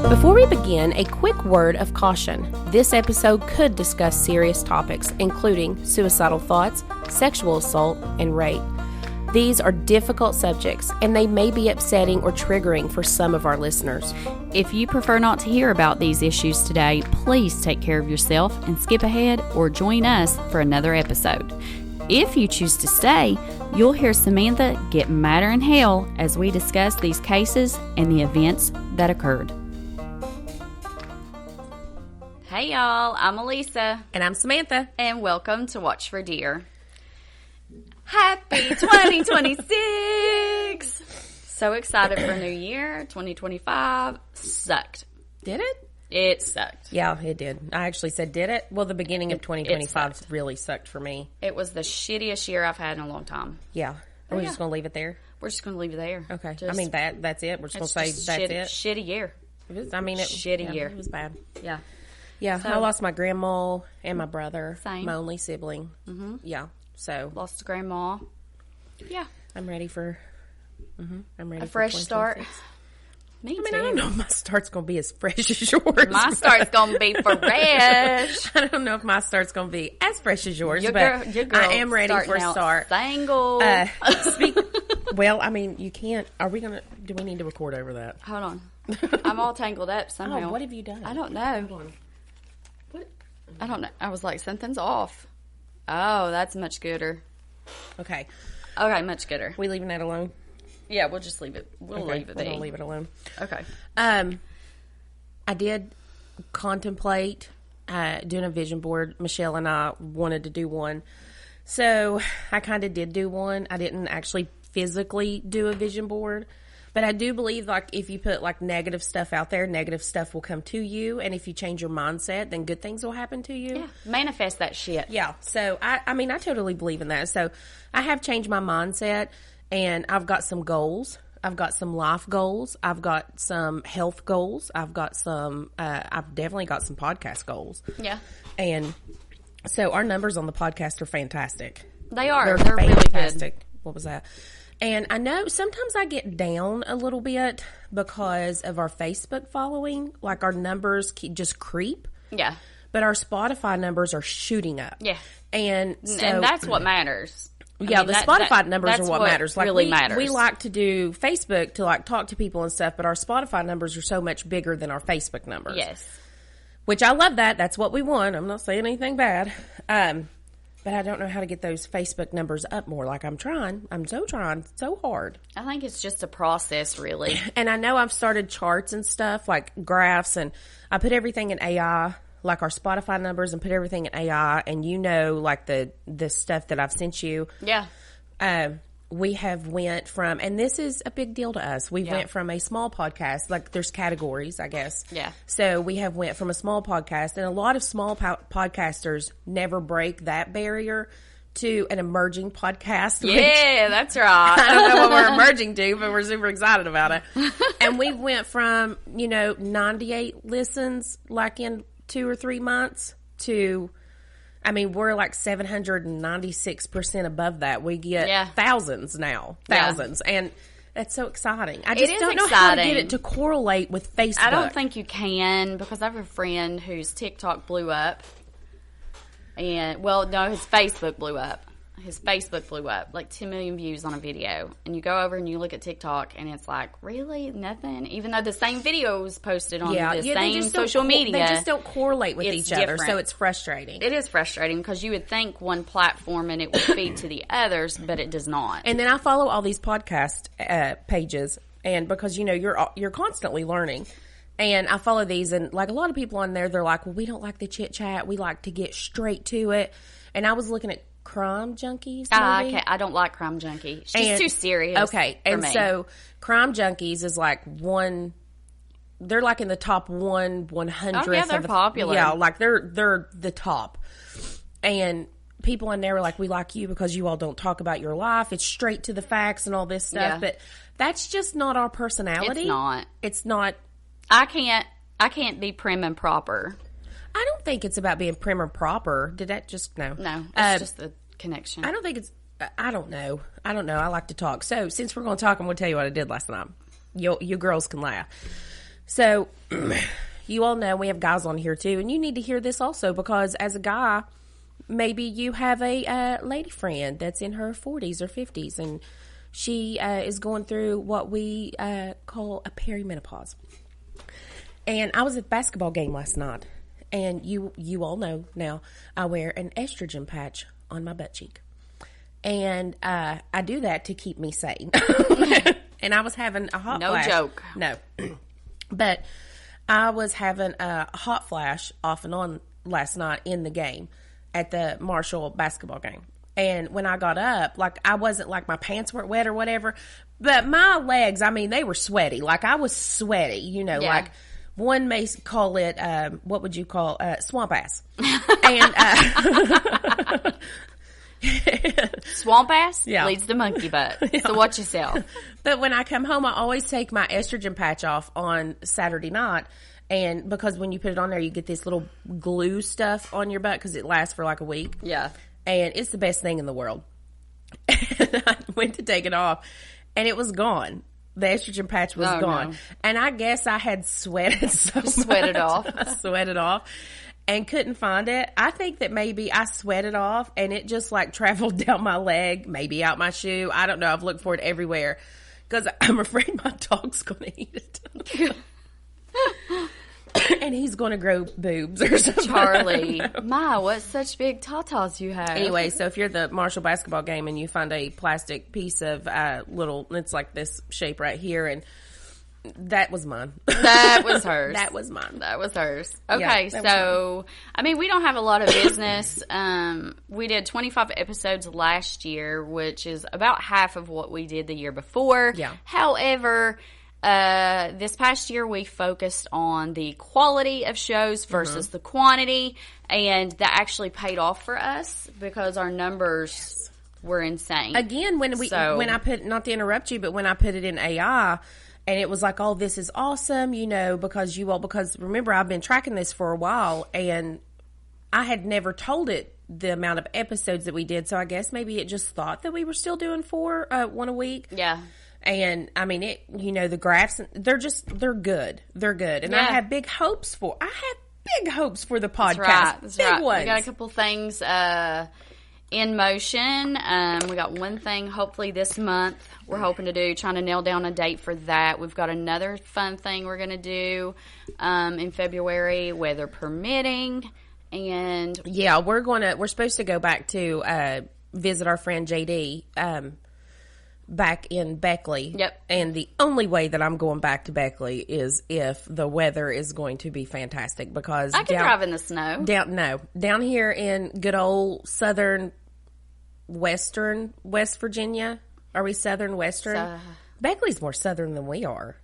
Before we begin, a quick word of caution. This episode could discuss serious topics, including suicidal thoughts, sexual assault, and rape. These are difficult subjects, and they may be upsetting or triggering for some of our listeners. If you prefer not to hear about these issues today, please take care of yourself and skip ahead or join us for another episode. If you choose to stay, you'll hear Samantha get madder in hell as we discuss these cases and the events that occurred. Hey y'all, I'm Elisa. And I'm Samantha. And welcome to Watch for Deer. Happy 2026! So excited for a new year. 2025 sucked. Did it? It sucked. Yeah, it did. I actually said, did it? Well, the beginning of 2025 really sucked for me. It was the shittiest year I've had in a long time. Yeah. Are we just going to leave it there? We're just going to leave it there. Okay. I mean, that's it. We're just going to say that's it. Shitty year. Shitty year. It was bad. Yeah. Yeah, so, I lost my grandma and my brother. Same. My only sibling. Mm-hmm. Yeah, so. Lost grandma. Yeah. I'm ready for a fresh start. Me too. I don't know if my start's going to be as fresh as yours. My start's going to be fresh. I don't know if my start's going to be as fresh as yours, your girl I am ready for a start. Single. Well, I mean, you can't. Do we need to record over that? Hold on. I'm all tangled up somehow. Oh, what have you done? I don't know. Hold on. What? I don't know. I was like, something's off. Oh, that's much gooder. Okay, much gooder. We leaving that alone? Yeah, we'll just leave it. We'll leave it be. We'll leave it alone. Okay. I did contemplate doing a vision board. Michelle and I wanted to do one. So I kind of did do one. I didn't actually physically do a vision board. But I do believe, like, if you put, like, negative stuff out there, negative stuff will come to you. And if you change your mindset, then good things will happen to you. Yeah. Manifest that shit. Yeah. So, I mean, I totally believe in that. So, I have changed my mindset, and I've got some goals. I've got some life goals. I've got some health goals. I've definitely got some podcast goals. Yeah. And so, our numbers on the podcast are fantastic. They are. They're really fantastic. Good. What was that? And I know sometimes I get down a little bit because of our Facebook following. Like, our numbers just creep. Yeah. But our Spotify numbers are shooting up. Yeah. And that's what matters. The Spotify numbers are what matters. Like, really matters. We like to do Facebook to, like, talk to people and stuff, but our Spotify numbers are so much bigger than our Facebook numbers. Yes. Which I love that. That's what we want. I'm not saying anything bad. But I don't know how to get those Facebook numbers up more. Like, I'm trying so hard. I think it's just a process, really. And I know I've started charts and stuff, like graphs, and I put everything in AI, like our Spotify numbers, and put everything in AI. And like the stuff that I've sent you. Yeah. We have went from, and this is a big deal to us. We went from a small podcast, like there's categories, I guess. Yeah. So we have went from a small podcast, and a lot of small podcasters never break that barrier to an emerging podcast. Yeah, that's right. I don't know what we're emerging to, but we're super excited about it. And we went from, 98 listens like in 2 or 3 months to, I mean, we're like 796% above that. We get thousands now. Thousands. Yeah. And that's so exciting. I just don't know how to get it to correlate with Facebook. I don't think you can, because I have a friend whose TikTok blew up. And, his Facebook blew up. His Facebook blew up, like 10 million views on a video. And you go over and you look at TikTok, and it's like, really? Nothing? Even though the same video was posted on the same social media. They just don't correlate with each other, so it's frustrating. It is frustrating, because you would think one platform and it would feed to the others, but it does not. And then I follow all these podcast pages, and because, you're constantly learning. And I follow these, and like a lot of people on there, they're like, well, we don't like the chit-chat. We like to get straight to it. And I was looking at Crime Junkies. Okay. I don't like Crime Junkie. She's too serious. Okay. And so Crime Junkies is like they're like in the top 100th. Oh, yeah, they're popular. Yeah, like they're the top. And people in there are like, we like you because you all don't talk about your life. It's straight to the facts and all this stuff. Yeah. But that's just not our personality. It's not. I can't be prim and proper. I don't think it's about being prim or proper. Did that just no? No, it's just the connection. I don't think it's I don't know. I like to talk. So since we're going to talk, I'm going to tell you what I did last night. You girls can laugh. So you all know we have guys on here too, and you need to hear this also because as a guy, maybe you have a lady friend that's in her 40s or 50s, and she is going through what we call a perimenopause. And I was at the basketball game last night, and you all know now I wear an estrogen patch on my butt cheek. And I do that to keep me sane. And I was having a hot flash. No joke. No. But I was having a hot flash off and on last night in the game at the Marshall basketball game. And when I got up, like, I wasn't like my pants weren't wet or whatever, but my legs, I mean, they were sweaty. Like, I was sweaty, you know, like one may call it, what would you call, swamp ass. And, swamp ass leads to monkey butt. So watch yourself. But when I come home, I always take my estrogen patch off on Saturday night. And because when you put it on there, you get this little glue stuff on your butt because it lasts for like a week. Yeah. And it's the best thing in the world. And I went to take it off, and it was gone. The estrogen patch was gone. No. And I guess I had sweated so much. Sweated off. I sweated off and couldn't find it. I think that maybe I sweated off, and it just like traveled down my leg, maybe out my shoe. I don't know. I've looked for it everywhere because I'm afraid my dog's going to eat it. And he's going to grow boobs or something. Charlie, my, what such big tatas you have. Anyway, so if you're at the Marshall basketball game and you find a plastic piece of it's like this shape right here, and that was mine. That was hers. That was mine. That was hers. Okay, yeah, so, I mean, we don't have a lot of business. We did 25 episodes last year, which is about half of what we did the year before. Yeah. However, this past year we focused on the quality of shows versus the quantity, and that actually paid off for us because our numbers were insane. Again, when I put, not to interrupt you, but when I put it in AI, and it was like, oh, this is awesome, you know, because remember, I've been tracking this for a while, and I had never told it the amount of episodes that we did, so I guess maybe it just thought that we were still doing one a week. Yeah. And I mean, it, you know, the graphs, they're good. They're good. And I have big hopes for the podcast. That's big right. ones. We got a couple things in motion. We got one thing hopefully this month we're hoping to do, trying to nail down a date for that. We've got another fun thing we're going to do in February, weather permitting. And yeah, we're supposed to go back to visit our friend JD back in Beckley. Yep. And the only way that I'm going back to Beckley is if the weather is going to be fantastic, because I can drive in the snow. Down here in good old southern West Virginia. Are we southern western? Beckley's more southern than we are.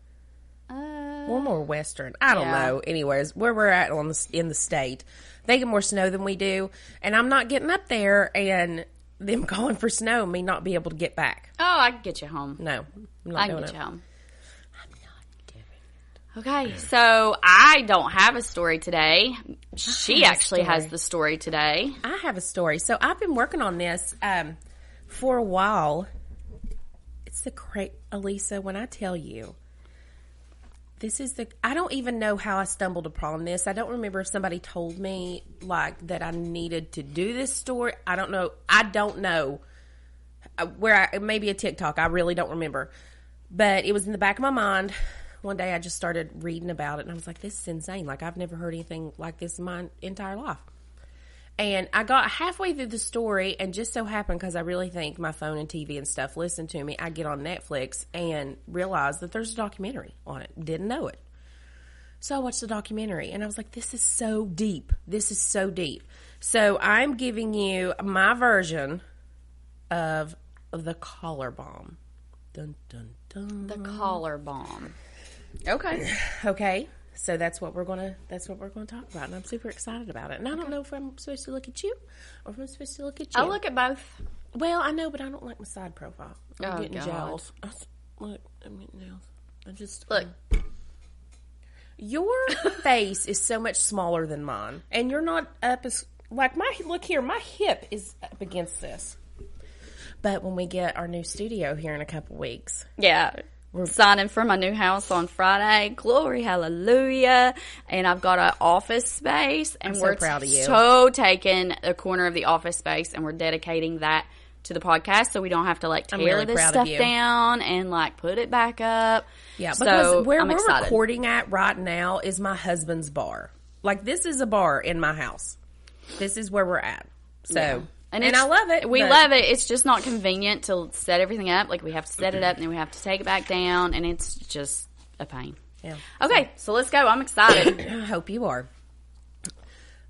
We're more western. I don't know. Anyways, where we're at in the state, they get more snow than we do, and I'm not getting up there and them calling for snow, me not be able to get back. Oh, I can get you home. No, I'm not I doing can get it. you home. I'm not doing it. Okay, so I don't have a story today. She actually has the story today. I have a story. So I've been working on this for a while. It's the Elisa, when I tell you, I don't even know how I stumbled upon this. I don't remember if somebody told me like that I needed to do this story. I don't know maybe a TikTok. I really don't remember, but it was in the back of my mind. One day I just started reading about it, and I was like, this is insane. Like, I've never heard anything like this in my entire life. And I got halfway through the story, and just so happened, because I really think my phone and TV and stuff listen to me, I get on Netflix and realize that there's a documentary on it. Didn't know it. So I watched the documentary, and I was like, this is so deep. This is so deep. So I'm giving you my version of the collar bomb. Dun, dun, dun. The collar bomb. Okay. Okay. So that's what we're gonna talk about, and I'm super excited about it. And I don't know if I'm supposed to look at you or if I'm supposed to look at you. I look at both. Well, I know, but I don't like my side profile. I'm getting God. gels. Look, I'm getting gels. I just look. Your face is so much smaller than mine, and you're not up as like my. Look here, my hip is up against this. But when we get our new studio here in a couple weeks. Yeah. We're signing for my new house on Friday. Glory, hallelujah. And I've got an office space. And I'm so proud of you. So taking a corner of the office space, and we're dedicating that to the podcast, so we don't have to like tear this stuff down and like put it back up. Yeah, because where we're recording at right now is my husband's bar. Like, this is a bar in my house. This is where we're at. So, yeah. And I love it. We love it. It's just not convenient to set everything up. Like, we have to set it up, and then we have to take it back down, and it's just a pain. Yeah. Okay, so let's go. I'm excited. I hope you are.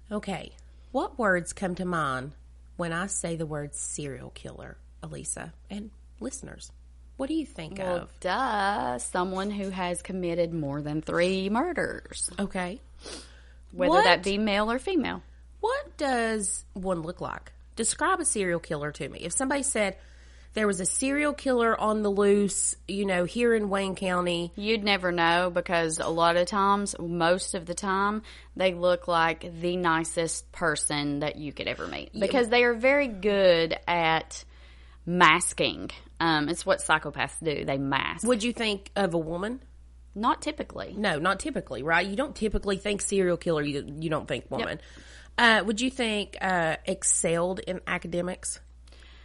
Okay. What words come to mind when I say the word serial killer, Elisa, and listeners? What do you think of? Duh. Someone who has committed more than 3 murders. Okay. Whether that be male or female. What does one look like? Describe a serial killer to me. If somebody said there was a serial killer on the loose, here in Wayne County. You'd never know, because a lot of times, most of the time, they look like the nicest person that you could ever meet. Because they are very good at masking. It's what psychopaths do. They mask. Would you think of a woman? Not typically. No, not typically, right? You don't typically think serial killer. You don't think woman. Yep. Would you think excelled in academics?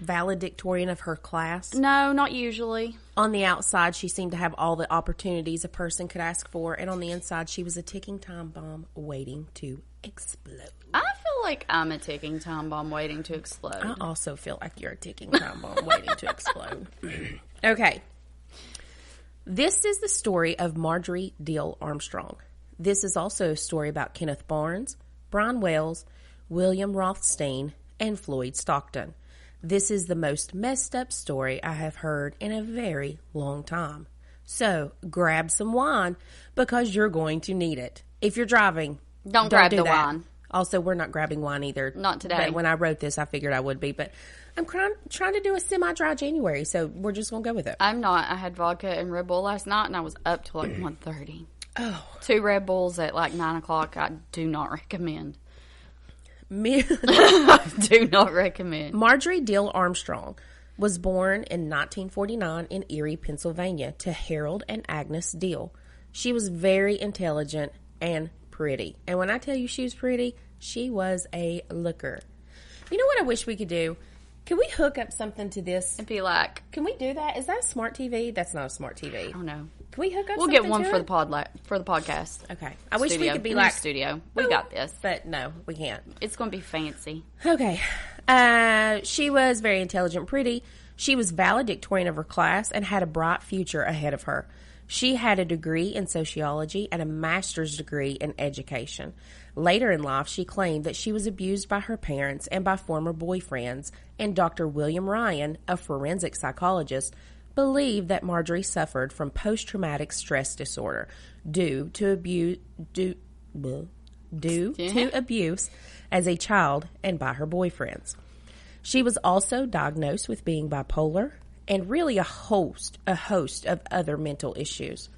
Valedictorian of her class? No, not usually. On the outside, she seemed to have all the opportunities a person could ask for, and on the inside, she was a ticking time bomb waiting to explode. I feel like I'm a ticking time bomb waiting to explode. I also feel like you're a ticking time bomb waiting to explode. Okay. This is the story of Marjorie Deal Armstrong. This is also a story about Kenneth Barnes, Brian Wells, William Rothstein, and Floyd Stockton. This is the most messed up story I have heard in a very long time. So grab some wine, because you're going to need it. If you're driving, don't grab the wine. Also, we're not grabbing wine either. Not today. But when I wrote this, I figured I would be. But I'm trying to do a semi-dry January, so we're just going to go with it. I'm not. I had vodka and Red Bull last night, and I was up to like 1:30. Oh. 2 Red Bulls at like 9 o'clock. I do not recommend. I do not recommend. Marjorie Deal Armstrong was born in 1949 in Erie, Pennsylvania, to Harold and Agnes Deal. She was very intelligent and pretty. And when I tell you she was pretty, she was a looker. You know what I wish we could do? Can we hook up something to this? And be like, can we do that? Is that a smart TV? That's not a smart TV. Oh no. Can we hook up? We'll something get one to for it? the podcast. Okay. I wish we could be like studio. We got this, but no, we can't. It's going to be fancy. Okay. She was very intelligent, pretty. She was valedictorian of her class and had a bright future ahead of her. She had a degree in sociology and a master's degree in education. Later in life, she claimed that she was abused by her parents and by former boyfriends, and Dr. William Ryan, a forensic psychologist, believed that Marjorie suffered from post-traumatic stress disorder due to abuse as a child and by her boyfriends. She was also diagnosed with being bipolar and really a host of other mental issues.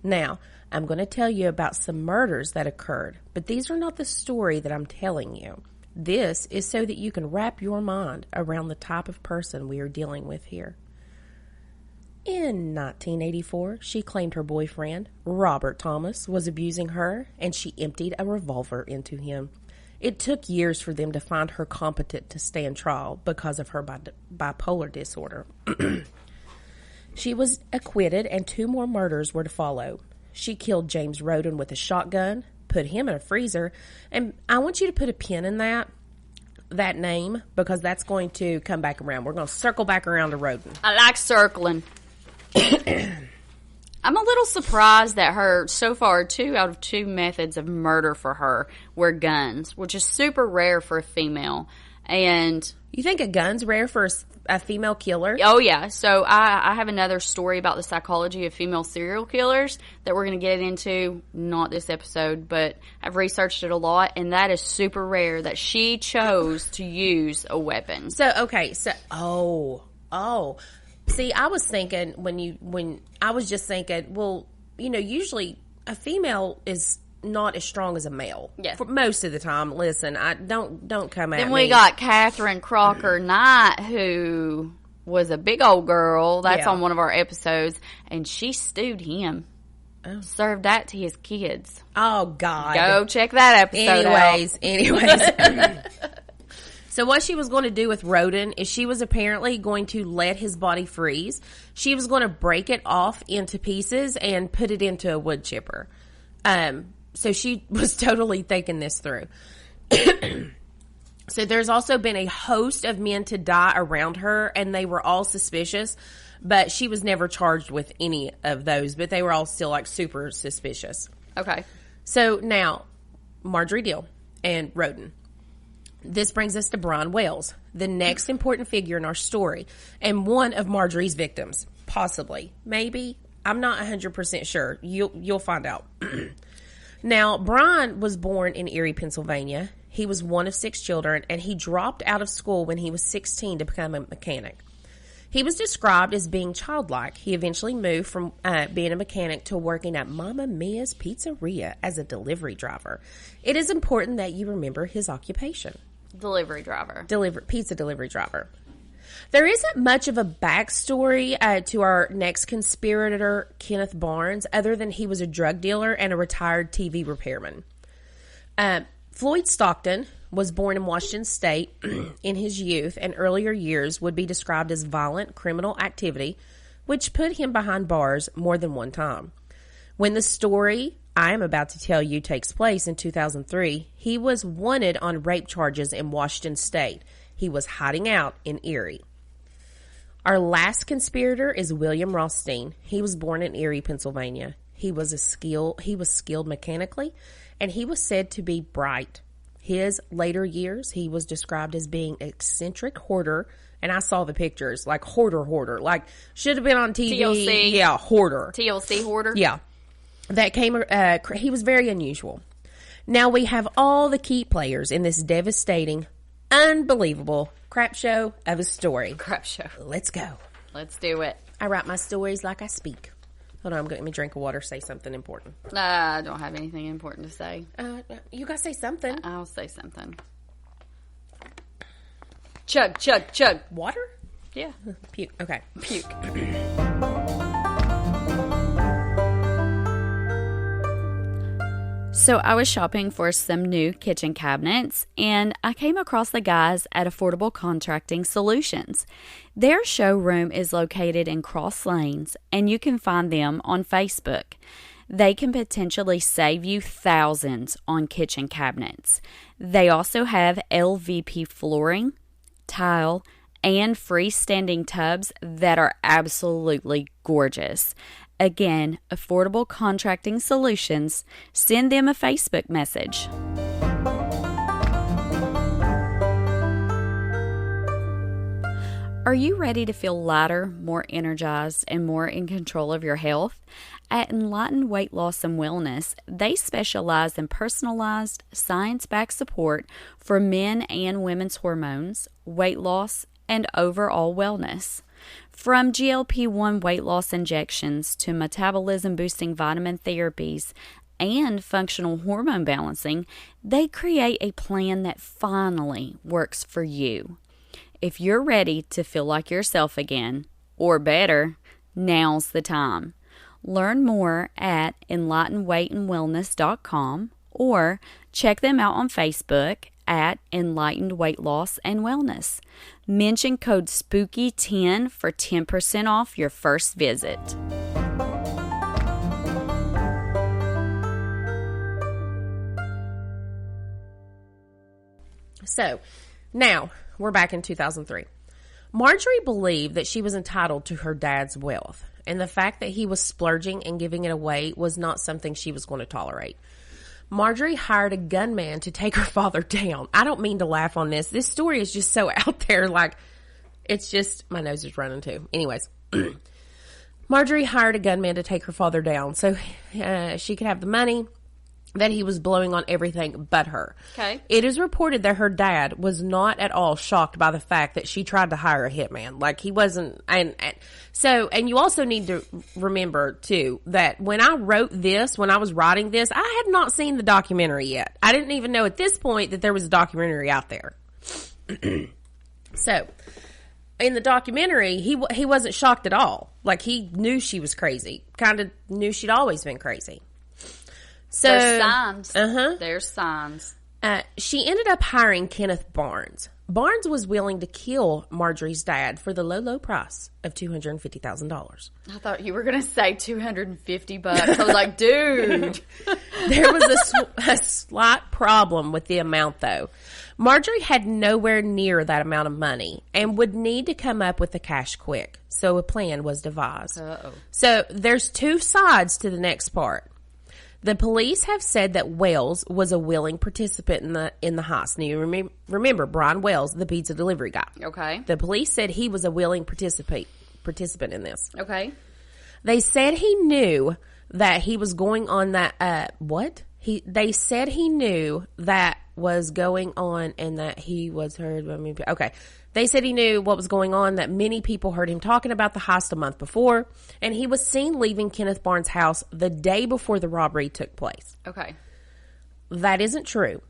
Now, I'm going to tell you about some murders that occurred, but these are not the story that I'm telling you. This is so that you can wrap your mind around the type of person we are dealing with here. In 1984, she claimed her boyfriend, Robert Thomas, was abusing her, and she emptied a revolver into him. It took years for them to find her competent to stand trial because of her bipolar disorder. She was acquitted, and 2 more murders were to follow. She killed James Roden with a shotgun, put him in a freezer, and I want you to put a pin in that name, because that's going to come back around. We're going to circle back around to Roden. I like circling. I'm a little surprised that so far, 2 out of 2 methods of murder for her were guns, which is super rare for a female. And you think a gun's rare for a female killer? Oh, yeah. So I have another story about the psychology of female serial killers that we're going to get into, not this episode, but I've researched it a lot, and that is super rare that she chose to use a weapon. See, I was thinking I was just thinking, well, usually a female is not as strong as a male. Yeah. For most of the time. Listen, I don't come at me. Then we got Catherine Crocker Knight, who was a big old girl. That's Yeah. on one of our episodes. And she stewed him. Oh. Served that to his kids. Oh, God. Go check that episode out. Anyways. So what she was going to do with Roden is she was apparently going to let his body freeze. She was going to break it off into pieces and put it into a wood chipper. So she was totally thinking this through. So there's also been a host of men to die around her, and they were all suspicious, but she was never charged with any of those, but they were all still like super suspicious. Okay. So now, Marjorie Deal and Roden. This brings us to Brian Wells, the next important figure in our story, and one of Marjorie's victims. Possibly. Maybe. I'm not 100% sure. You'll find out. Now, Brian was born in Erie, Pennsylvania. He was one of 6 children, and he dropped out of school when he was 16 to become a mechanic. He was described as being childlike. He eventually moved from being a mechanic to working at Mamma Mia's Pizzeria as a delivery driver. It is important that you remember his occupation. Delivery driver. Pizza delivery driver. There isn't much of a backstory to our next conspirator, Kenneth Barnes, other than he was a drug dealer and a retired TV repairman. Floyd Stockton was born in Washington State in his youth, and earlier years would be described as violent criminal activity, which put him behind bars more than one time. When the story I am about to tell you takes place in 2003, he was wanted on rape charges in Washington State. He was hiding out in Erie. Our last conspirator is William Rothstein. He was born in Erie, Pennsylvania. He was skilled mechanically, and he was said to be bright. His later years, he was described as being eccentric hoarder, and I saw the pictures, like hoarder, like should have been on TV. TLC. Yeah, hoarder. TLC hoarder? Yeah. That came, he was very unusual. Now we have all the key players in this devastating, unbelievable crap show of a story. Crap show. Let's go. Let's do it. I write my stories like I speak. Hold on, I'm going to drink of water, say something important. I don't have anything important to say. You got to say something. I'll say something. Chug, chug, chug. Water? Yeah. Puke. Okay. Puke. So I was shopping for some new kitchen cabinets, and I came across the guys at Affordable Contracting Solutions. Their showroom is located in Cross Lanes, and you can find them on Facebook. They can potentially save you thousands on kitchen cabinets. They also have LVP flooring, tile, and freestanding tubs that are absolutely gorgeous. Again, Affordable Contracting Solutions. Send them a Facebook message. Are you ready to feel lighter, more energized, and more in control of your health? At Enlightened Weight Loss and Wellness, they specialize in personalized, science-backed support for men and women's hormones, weight loss, and overall wellness. From GLP-1 weight loss injections to metabolism-boosting vitamin therapies and functional hormone balancing, they create a plan that finally works for you. If you're ready to feel like yourself again, or better, now's the time. Learn more at enlightenedweightandwellness.com or check them out on Facebook at Enlightened Weight Loss and Wellness. Mention code SPOOKY10 for 10% off your first visit. So, now, we're back in 2003. Marjorie believed that she was entitled to her dad's wealth, and the fact that he was splurging and giving it away was not something she was going to tolerate. Marjorie hired a gunman to take her father down. I don't mean to laugh on this. This story is just so out there. Like, it's just, my nose is running too. Anyways, Marjorie hired a gunman to take her father down so she could have the money that he was blowing on everything but her. Okay. It is reported that her dad was not at all shocked by the fact that she tried to hire a hitman. Like, he wasn't, and you also need to remember too that when I wrote this, when I was writing this, I had not seen the documentary yet. I didn't even know at this point that there was a documentary out there. So, in the documentary, he wasn't shocked at all. Like, he knew she was crazy. Kind of knew she'd always been crazy. So, There's signs. There's signs. She ended up hiring Kenneth Barnes. Barnes was willing to kill Marjorie's dad for the low, low price of $250,000. I thought you were going to say $250. I was like, dude. There was a slight problem with the amount, though. Marjorie had nowhere near that amount of money and would need to come up with the cash quick. So a plan was devised. Uh-oh. So there's two sides to the next part. The police have said that Wells was a willing participant in the heist. Now, you remember Brian Wells, the pizza delivery guy. Okay. The police said he was a willing participant in this. Okay. They said he knew that he was going on that, They said he knew that was going on and that he was heard by many people. Okay. They said he knew what was going on, that many people heard him talking about the heist a month before, and he was seen leaving Kenneth Barnes' house the day before the robbery took place. Okay. That isn't true.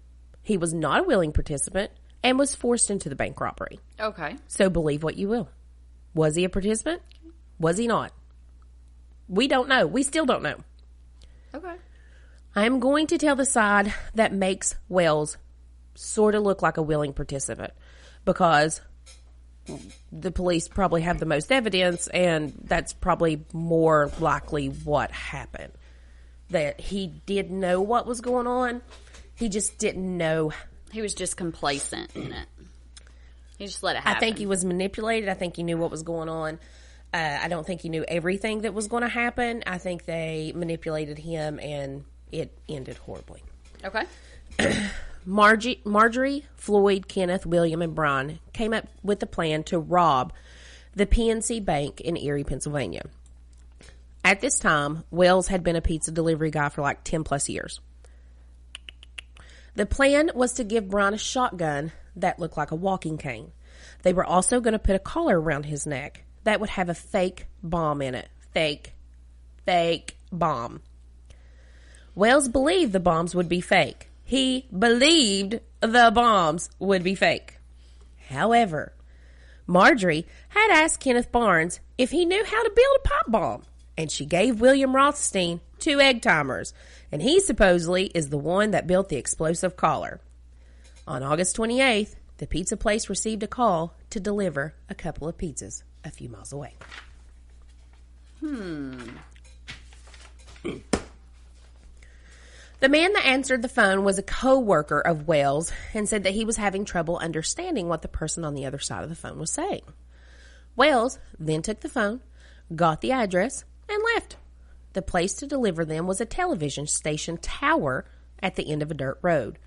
He was not a willing participant and was forced into the bank robbery. Okay. So believe what you will. Was he a participant? Was he not? We don't know. We still don't know. Okay. I'm going to tell the side that makes Wells sort of look like a willing participant because the police probably have the most evidence, and that's probably more likely what happened. That he did know what was going on. He just didn't know. He was just complacent in it. He just let it happen. I think he was manipulated. I think he knew what was going on. I don't think he knew everything that was going to happen. I think they manipulated him, and it ended horribly. Okay. Marjorie, Floyd, Kenneth, William, and Brian came up with the plan to rob the PNC Bank in Erie, Pennsylvania. At this time, Wells had been a pizza delivery guy for like 10 plus years. The plan was to give Brian a shotgun that looked like a walking cane. They were also going to put a collar around his neck that would have a fake bomb in it. Fake bomb. Wells believed the bombs would be fake. He believed the bombs would be fake. However, Marjorie had asked Kenneth Barnes if he knew how to build a pipe bomb, and she gave William Rothstein 2 egg timers, and he supposedly is the one that built the explosive collar. On August 28th, the pizza place received a call to deliver a couple of pizzas a few miles away. The man that answered the phone was a co-worker of Wells and said that he was having trouble understanding what the person on the other side of the phone was saying. Wells then took the phone, got the address, and left. The place to deliver them was a television station tower at the end of a dirt road.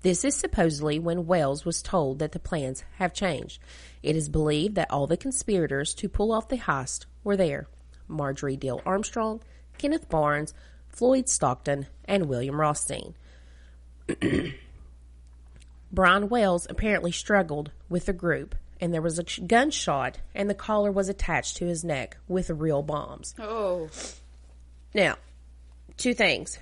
This is supposedly when Wells was told that the plans have changed. It is believed that all the conspirators to pull off the heist were there. Marjorie Dale Armstrong, Kenneth Barnes, Floyd Stockton, and William Rothstein. Brian Wells apparently struggled with the group, and there was a gunshot, and the collar was attached to his neck with real bombs. Oh. Now, 2 things.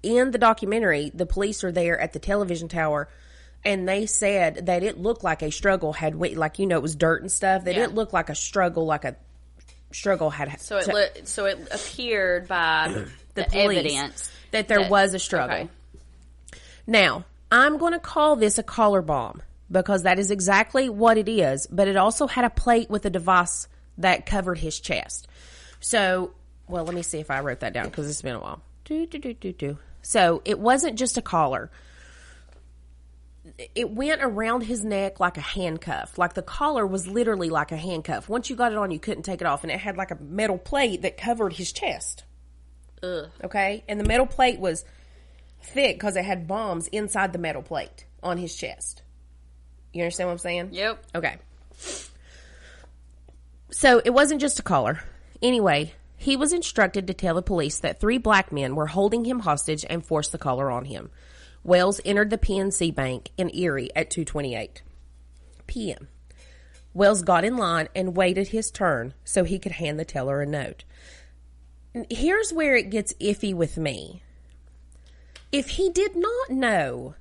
In the documentary, the police are there at the television tower, and they said that it looked like a struggle had, like, it was dirt and stuff, that it looked like a struggle, had... So it appeared by the evidence that there was a struggle. Okay. Now, I'm going to call this a collar bomb because that is exactly what it is, but it also had a plate with a device that covered his chest. So, well, let me see if I wrote that down because it's been a while. So, it wasn't just a collar. It went around his neck like a handcuff. Like the collar was literally like a handcuff. Once you got it on, you couldn't take it off. And it had like a metal plate that covered his chest. Ugh. Okay? And the metal plate was thick because it had bombs inside the metal plate on his chest. You understand what I'm saying? Yep. Okay. So it wasn't just a collar. Anyway, he was instructed to tell the police that 3 black men were holding him hostage and forced the collar on him. Wells entered the PNC Bank in Erie at 2:28 p.m. Wells got in line and waited his turn so he could hand the teller a note. Here's where it gets iffy with me. If he did not know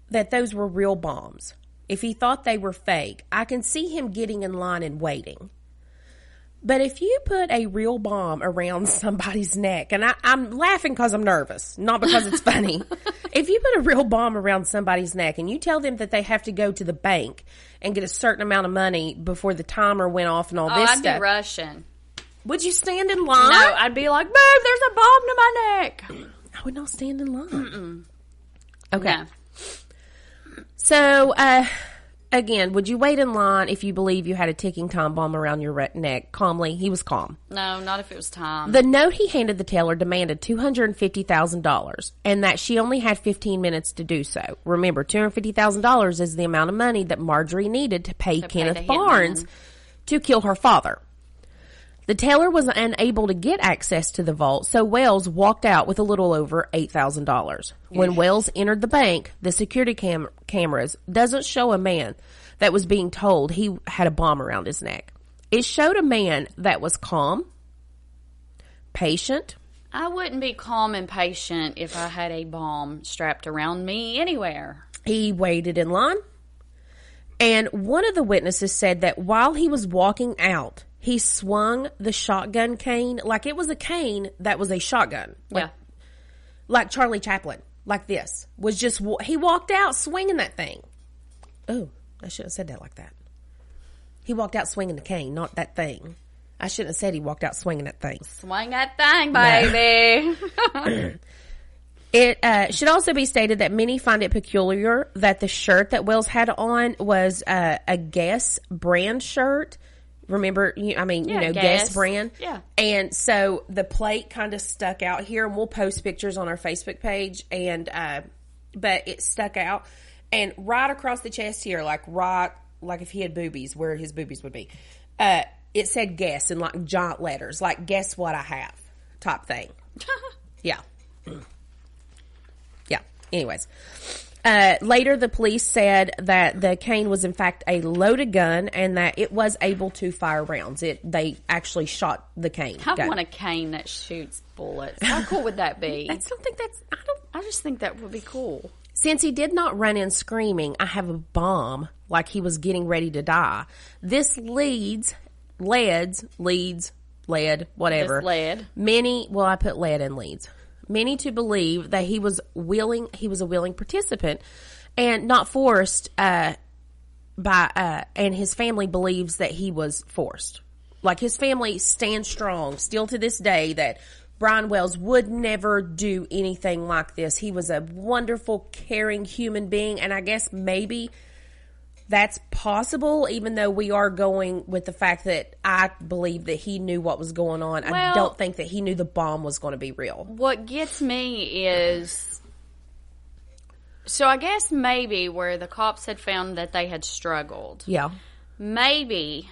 that those were real bombs, if he thought they were fake, I can see him getting in line and waiting. But if you put a real bomb around somebody's neck, and I'm laughing because I'm nervous, not because it's funny. If you put a real bomb around somebody's neck and you tell them that they have to go to the bank and get a certain amount of money before the timer went off and all this I'd stuff. be rushing. Would you stand in line? No, I'd be like, babe, there's a bomb to my neck. I would not stand in line. Mm-mm. Okay. No. So, again, would you wait in line if you believe you had a ticking time bomb around your neck? Calmly. He was calm. No, not if it was time. The note he handed the teller demanded $250,000 and that she only had 15 minutes to do so. Remember, $250,000 is the amount of money that Marjorie needed to pay Kenneth Barnes to kill her father. The teller was unable to get access to the vault, so Wells walked out with a little over $8,000. When Wells entered the bank, the security cameras doesn't show a man that was being told he had a bomb around his neck. It showed a man that was calm, patient. I wouldn't be calm and patient if I had a bomb strapped around me anywhere. He waited in line, and one of the witnesses said that while he was walking out, he swung the shotgun cane like it was a cane that was a shotgun. Like Charlie Chaplin, like this. He walked out swinging that thing. Oh, I shouldn't have said that like that. He walked out swinging the cane, not that thing. I shouldn't have said he walked out swinging that thing. Swing that thing, baby. No. It should also be stated that many find it peculiar that the shirt that Wells had on was a Guess brand shirt. Remember, Guess brand. Yeah. And so the plate kind of stuck out here, and we'll post pictures on our Facebook page. And but it stuck out, and right across the chest here, like if he had boobies, where his boobies would be, it said Guess in like giant letters, like guess what I have, type thing. Yeah. Yeah. Anyways. Later, the police said that the cane was in fact a loaded gun and that it was able to fire rounds. They actually shot the cane. I want a cane that shoots bullets. How cool would that be? I don't think I just think that would be cool. Since he did not run in screaming, I have a bomb, like he was getting ready to die. This leads, whatever. Just lead. I put lead in leads. Many to believe that he was a willing participant and not forced and his family believes that he was forced. Like, his family stands strong still to this day that Brian Wells would never do anything like this. He was a wonderful, caring human being, and I guess maybe that's possible, even though we are going with the fact that I believe that he knew what was going on. Well, I don't think that he knew the bomb was going to be real. What gets me is, so I guess maybe where the cops had found that they had struggled. Yeah. Maybe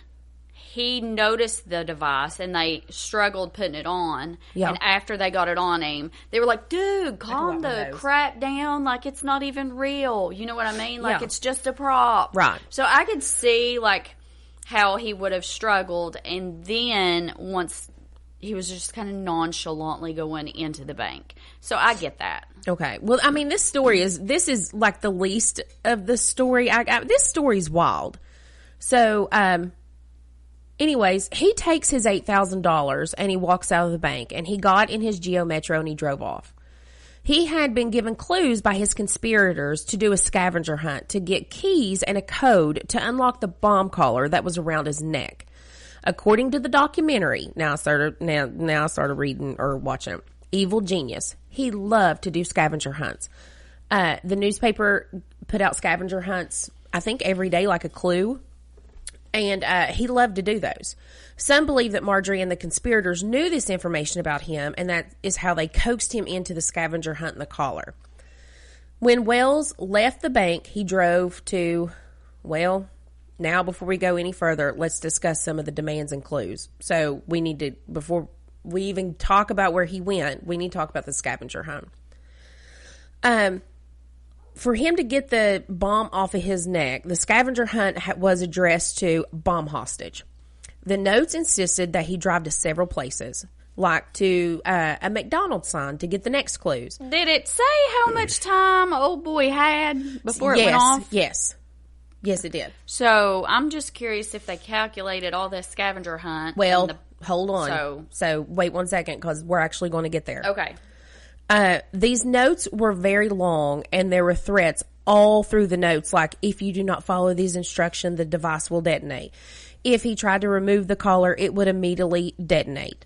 he noticed the device and they struggled putting it on. Yeah. And after they got it on him, they were like, dude, calm the crap down. Like, it's not even real. You know what I mean? Like, it's just a prop. Right. So I could see, like, how he would have struggled. And then once he was just kind of nonchalantly going into the bank. So I get that. Okay. Well, I mean, this is like the least of the story. This story's wild. So, anyways, he takes his $8,000 and he walks out of the bank, and he got in his Geo Metro and he drove off. He had been given clues by his conspirators to do a scavenger hunt to get keys and a code to unlock the bomb collar that was around his neck. According to the documentary, now I started reading or watching it, Evil Genius, he loved to do scavenger hunts. The newspaper put out scavenger hunts, I think every day, like a clue. And he loved to do those. Some believe that Marjorie and the conspirators knew this information about him, and that is how they coaxed him into the scavenger hunt in the collar. When Wells left the bank, he drove to, well, now before we go any further, let's discuss some of the demands and clues. So we need to, before we even talk about where he went, we need to talk about the scavenger hunt. For him to get the bomb off of his neck, the scavenger hunt was addressed to bomb hostage. The notes insisted that he drive to several places, like to a McDonald's sign to get the next clues. Did it say how much time old boy had before it went off? Yes. Yes, it did. So I'm just curious if they calculated all this scavenger hunt. Well, hold on. So wait 1 second, because we're actually going to get there. Okay. These notes were very long, and there were threats all through the notes, like, if you do not follow these instructions, the device will detonate. If he tried to remove the collar, it would immediately detonate.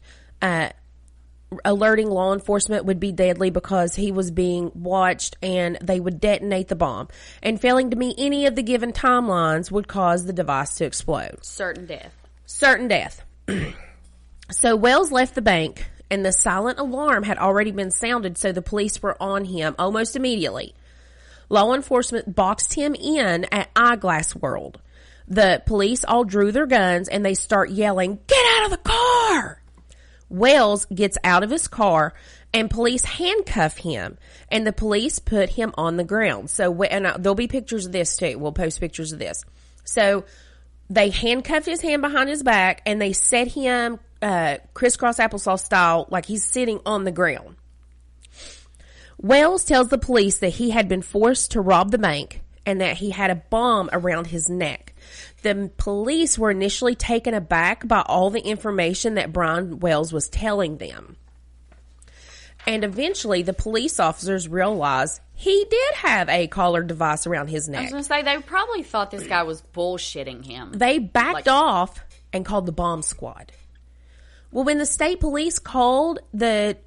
Alerting law enforcement would be deadly because he was being watched, and they would detonate the bomb. And failing to meet any of the given timelines would cause the device to explode. Certain death. So Wells left the bank, and the silent alarm had already been sounded, so the police were on him almost immediately. Law enforcement boxed him in at Eyeglass World. The police all drew their guns, and they start yelling, "Get out of the car!" Wells gets out of his car, and police handcuff him, and the police put him on the ground. So, and there'll be pictures of this too. We'll post pictures of this. So they handcuffed his hand behind his back, and they set him crisscross applesauce style, like he's sitting on the ground. Wells tells the police that he had been forced to rob the bank and that he had a bomb around his neck. The police were initially taken aback by all the information that Brian Wells was telling them. And eventually, the police officers realized he did have a collar device around his neck. I was going to say, they probably thought this guy was bullshitting him. They backed off and called the bomb squad. Well, when the state police called the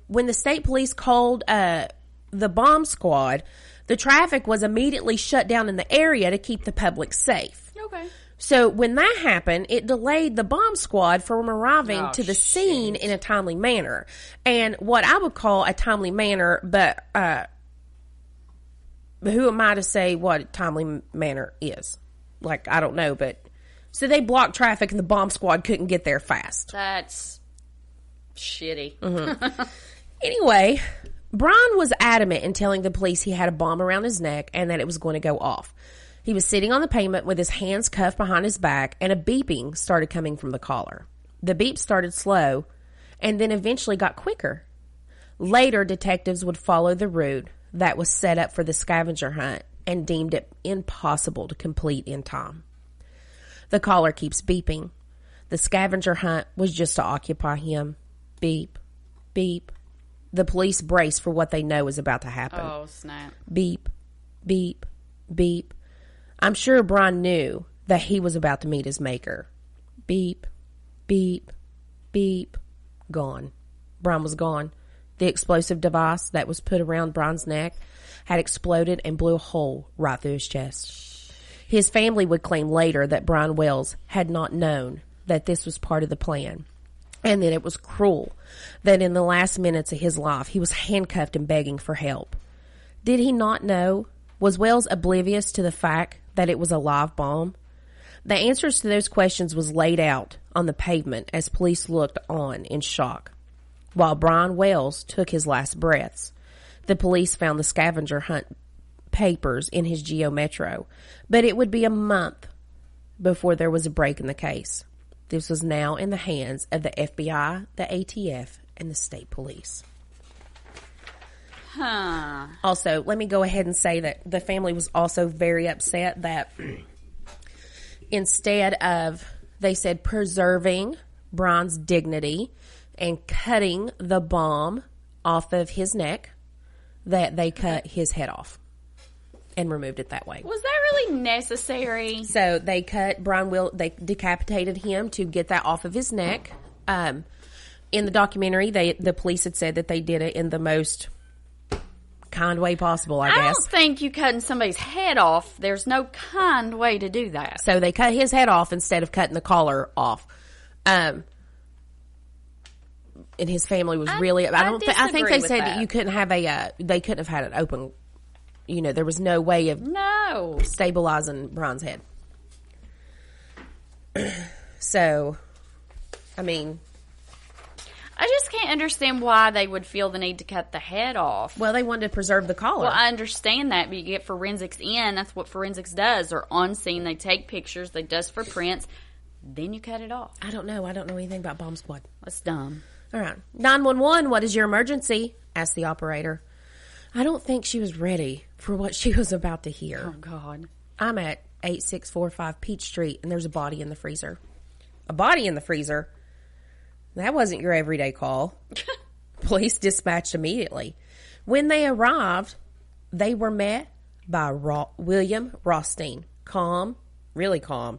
bomb squad, the traffic was immediately shut down in the area to keep the public safe. Okay. So when that happened, it delayed the bomb squad from arriving to the scene in a timely manner. And what I would call a timely manner, but who am I to say what a timely manner is? Like, I don't know, but so they blocked traffic and the bomb squad couldn't get there fast. That's shitty. Mm-hmm. Anyway, Brian was adamant in telling the police he had a bomb around his neck and that it was going to go off. He was sitting on the pavement with his hands cuffed behind his back, and a beeping started coming from the collar. The beep started slow and then eventually got quicker. Later, detectives would follow the route that was set up for the scavenger hunt and deemed it impossible to complete in time. The collar keeps beeping. The scavenger hunt was just to occupy him. Beep, beep. The police brace for what they know is about to happen. Oh, snap. Beep, beep, beep. I'm sure Brian knew that he was about to meet his maker. Beep, beep, beep. Gone. Brian was gone. The explosive device that was put around Brian's neck had exploded and blew a hole right through his chest. His family would claim later that Brian Wells had not known that this was part of the plan, and that it was cruel that in the last minutes of his life he was handcuffed and begging for help. Did he not know? Was Wells oblivious to the fact that it was a live bomb? The answers to those questions was laid out on the pavement as police looked on in shock. While Brian Wells took his last breaths, the police found the scavenger hunt papers in his Geo Metro, but it would be a month before there was a break in the case. This was now in the hands of the FBI, the ATF, and the state police. Huh. Also, let me go ahead and say that the family was also very upset that instead of, they said, preserving Brian's dignity and cutting the bomb off of his neck, that they cut his head off and removed it that way. Was that really necessary? So they cut they decapitated him to get that off of his neck. In the documentary, the police had said that they did it in the most kind way possible, I guess. I don't think you cutting somebody's head off. There's no kind way to do that. So they cut his head off instead of cutting the collar off. And his family was really. I think they said that you couldn't have they couldn't have had it open. You know, there was no way of stabilizing Brian's head. So, I mean, I just can't understand why they would feel the need to cut the head off. Well, they wanted to preserve the collar. Well, I understand that, but you get forensics in. That's what forensics does. They're on scene. They take pictures. They dust for prints. Then you cut it off. I don't know. I don't know anything about bomb squad. That's dumb. All right. 911, what is your emergency? Asked the operator. I don't think she was ready for what she was about to hear. Oh, God. I'm at 8645 Peachtree, and there's a body in the freezer. A body in the freezer? That wasn't your everyday call. Police dispatched immediately. When they arrived, they were met by William Rothstein. Calm, really calm.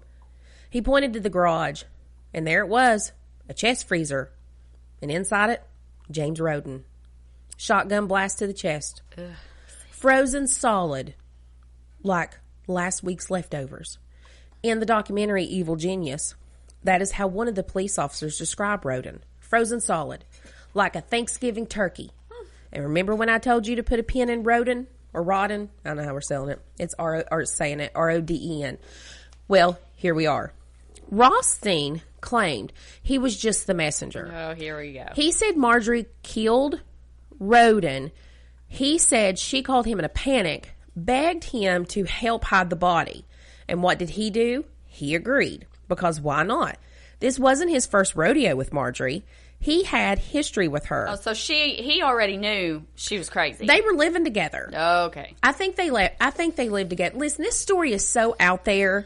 He pointed to the garage, and there it was, a chest freezer. And inside it, James Roden. Shotgun blast to the chest. Ugh. Frozen solid, like last week's leftovers. In the documentary Evil Genius, that is how one of the police officers described Roden. Frozen solid, like a Thanksgiving turkey. And remember when I told you to put a pin in Roden or Rodden? I don't know how we're saying it. It's R-O-D-E-N. Well, here we are. Rothstein claimed he was just the messenger. Oh, here we go. He said Marjorie killed Roden. He said she called him in a panic, begged him to help hide the body. And what did he do? He agreed. Because why not? This wasn't his first rodeo with Marjorie. He had history with her. Oh, so he already knew she was crazy. They were living together. Okay. I think they lived together. Listen, this story is so out there.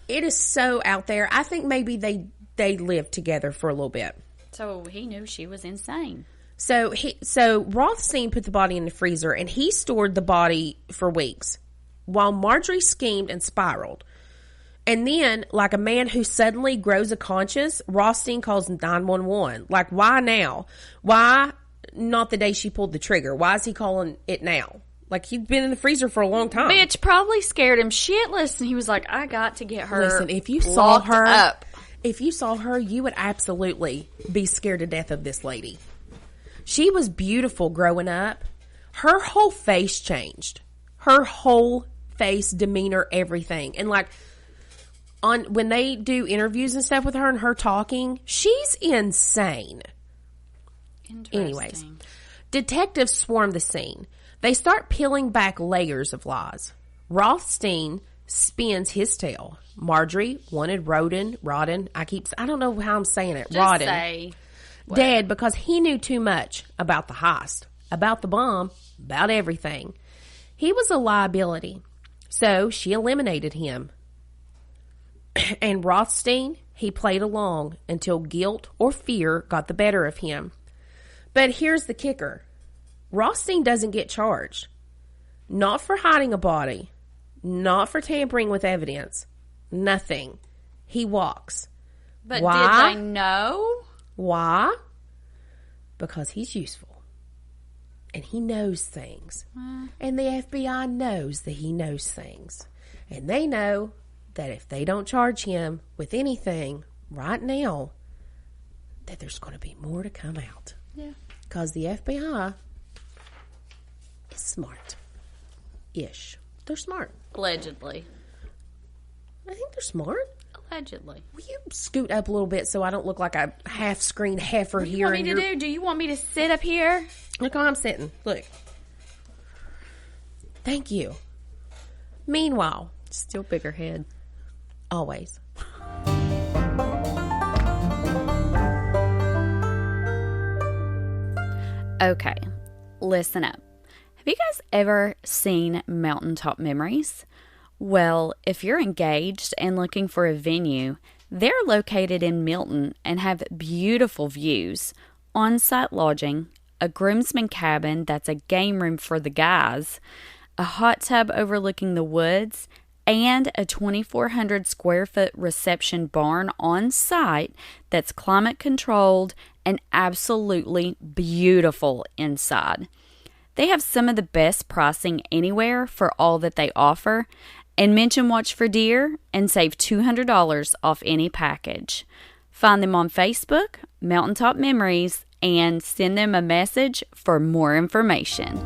It is so out there. I think maybe they lived together for a little bit. So he knew she was insane. So Rothstein put the body in the freezer, and he stored the body for weeks while Marjorie schemed and spiraled. And then, like a man who suddenly grows a conscience, Rothstein calls 911. Like, why now? Why not the day she pulled the trigger? Why is he calling it now? Like, he'd been in the freezer for a long time. Bitch probably scared him shitless, and he was like, I got to get her. Listen, if you saw her up. If you saw her, you would absolutely be scared to death of this lady. She was beautiful growing up. Her whole face changed. Her whole face, demeanor, everything. And like, when they do interviews and stuff with her and her talking, she's insane. Anyways, detectives swarm the scene. They start peeling back layers of lies. Rothstein spins his tale. Marjorie wanted Rodden. I don't know how I'm saying it. Just say dead because he knew too much about the heist, about the bomb, about everything. He was a liability, so she eliminated him. And Rothstein, he played along until guilt or fear got the better of him. But here's the kicker. Rothstein doesn't get charged. Not for hiding a body. Not for tampering with evidence. Nothing. He walks. But why? Did they know? Why? Because he's useful. And he knows things. And the FBI knows that he knows things. And they know that if they don't charge him with anything right now, that there's going to be more to come out. Yeah. Because the FBI is smart-ish. They're smart. Allegedly. I think they're smart. Allegedly. Will you scoot up a little bit so I don't look like a half-screen heifer here? What do you want me to do? Do you want me to sit up here? Look how I'm sitting. Look. Thank you. Meanwhile, still bigger head. Always. Okay, listen up. Have you guys ever seen Mountaintop Memories? Well, if you're engaged and looking for a venue, they're located in Milton and have beautiful views, on-site lodging, a groomsman cabin that's a game room for the guys, a hot tub overlooking the woods, and a 2,400 square foot reception barn on site that's climate controlled and absolutely beautiful inside. They have some of the best pricing anywhere for all that they offer, and mention Watch for Deer and save $200 off any package. Find them on Facebook, Mountaintop Memories, and send them a message for more information.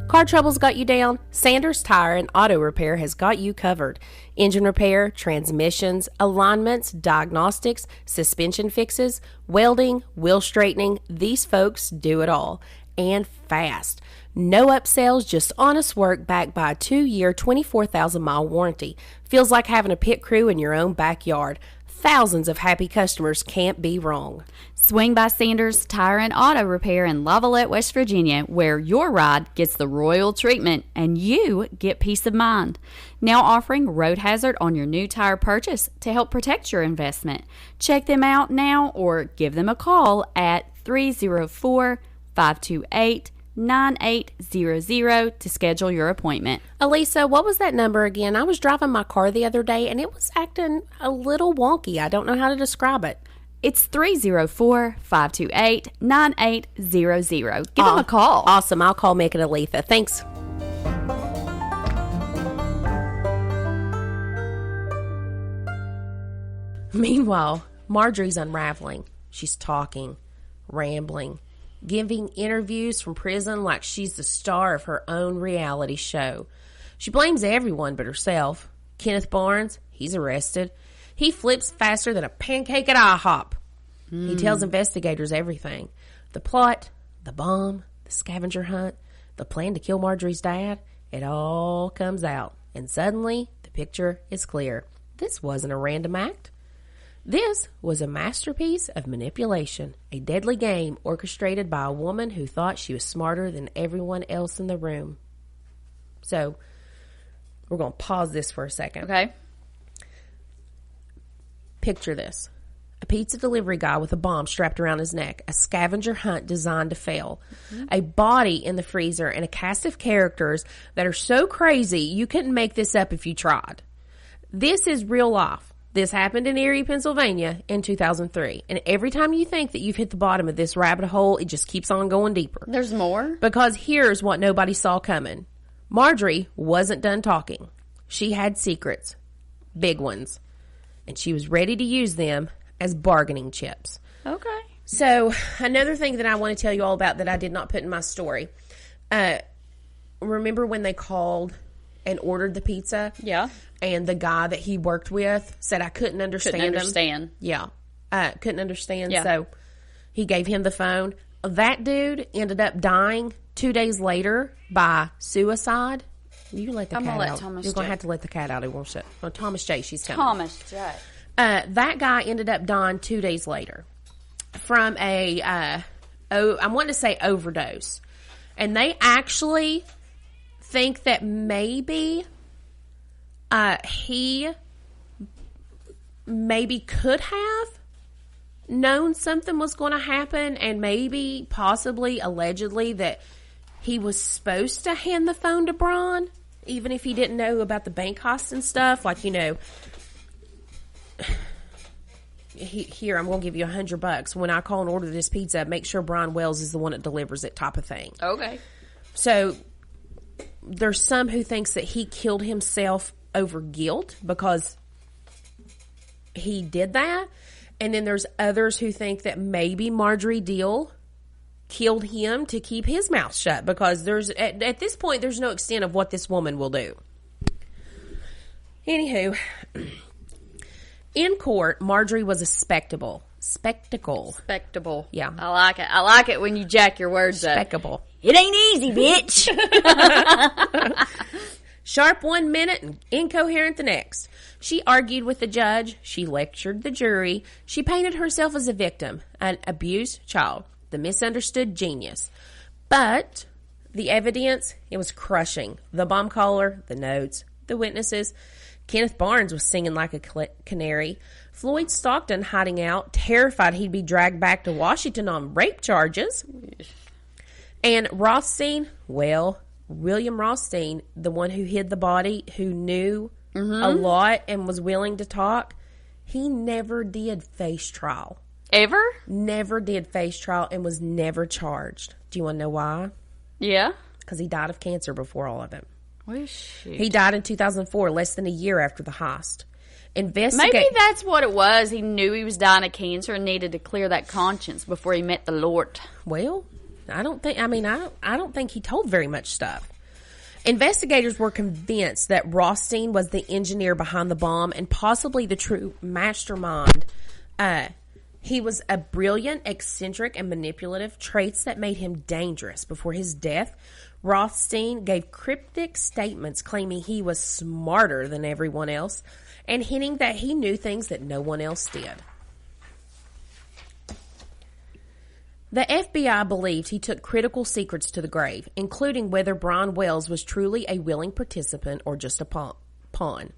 Car troubles got you down? Sanders Tire and Auto Repair has got you covered. Engine repair, transmissions, alignments, diagnostics, suspension fixes, welding, wheel straightening. These folks do it all. And fast. No upsells, just honest work backed by a 2-year, 24,000-mile warranty. Feels like having a pit crew in your own backyard. thousands of happy customers can't be wrong. Swing by Sanders Tire and Auto Repair in Lavalette, West Virginia, where your ride gets the royal treatment and you get peace of mind. Now offering road hazard on your new tire purchase to help protect your investment. Check them out now or give them a call at 304-528-9800 to schedule your appointment. Elisa, what was that number again? I was driving my car the other day and it was acting a little wonky. I don't know how to describe it. It's 304-528-9800. Give them a call. Awesome. I'll call Mick and Aletha. Thanks. Meanwhile, Marjorie's unraveling. She's talking, rambling, giving interviews from prison like she's the star of her own reality show. She blames everyone but herself. Kenneth Barnes, he's arrested. He flips faster than a pancake at IHOP. He tells investigators everything. The plot, the bomb, the scavenger hunt, the plan to kill Marjorie's dad. It all comes out. And suddenly, the picture is clear. This wasn't a random act. This was a masterpiece of manipulation, a deadly game orchestrated by a woman who thought she was smarter than everyone else in the room. So, we're going to pause this for a second. Okay. Picture this. A pizza delivery guy with a bomb strapped around his neck, a scavenger hunt designed to fail, a body in the freezer, and a cast of characters that are so crazy you couldn't make this up if you tried. This is real life. This happened in Erie, Pennsylvania in 2003. And every time you think that you've hit the bottom of this rabbit hole, it just keeps on going deeper. There's more? Because here's what nobody saw coming. Marjorie wasn't done talking. She had secrets. Big ones. And she was ready to use them as bargaining chips. Okay. So, another thing that I want to tell you all about that I did not put in my story. Remember when they called and ordered the pizza? Yeah. And the guy that he worked with said, I couldn't understand him. Yeah. Couldn't understand. Yeah. So, he gave him the phone. That dude ended up dying 2 days later by suicide. You can let the cat out. You're going to have to let the cat out. It won't shut. Oh, Thomas J. She's coming. Thomas J. That guy ended up dying 2 days later from I want to say overdose. And they actually think that maybe he maybe could have known something was going to happen, and maybe, possibly, allegedly, that he was supposed to hand the phone to Braun, even if he didn't know about the bank heist and stuff. Like, you know, here, I'm going to give you $100. When I call and order this pizza, make sure Brian Wells is the one that delivers it, type of thing. Okay. So, there's some who thinks that he killed himself over guilt because he did that. And then there's others who think that maybe Marjorie Deal killed him to keep his mouth shut, because there's at this point there's no extent of what this woman will do. Anywho, in court, Marjorie was a spectacle. Yeah. I like it. I like it when you jack your words up. Spectacle. It ain't easy, bitch. Sharp 1 minute and incoherent the next. She argued with the judge. She lectured the jury. She painted herself as a victim, an abused child, the misunderstood genius. But the evidence, it was crushing. The bomb caller, the notes, the witnesses. Kenneth Barnes was singing like a canary. Floyd Stockton hiding out, terrified he'd be dragged back to Washington on rape charges. And Rothstein, well, William Rothstein, the one who hid the body, who knew a lot and was willing to talk, he never did face trial. Ever? Never did face trial and was never charged. Do you want to know why? Yeah. Because he died of cancer before all of it. Oh, shit. He died in 2004, less than a year after the heist. Maybe that's what it was. He knew he was dying of cancer and needed to clear that conscience before he met the Lord. Well, I don't think he told very much stuff. Investigators were convinced that Rothstein was the engineer behind the bomb and possibly the true mastermind. He was a brilliant, eccentric, and manipulative, traits that made him dangerous. Before his death, Rothstein gave cryptic statements claiming he was smarter than everyone else and hinting that he knew things that no one else did. The FBI believed he took critical secrets to the grave, including whether Brian Wells was truly a willing participant or just a pawn.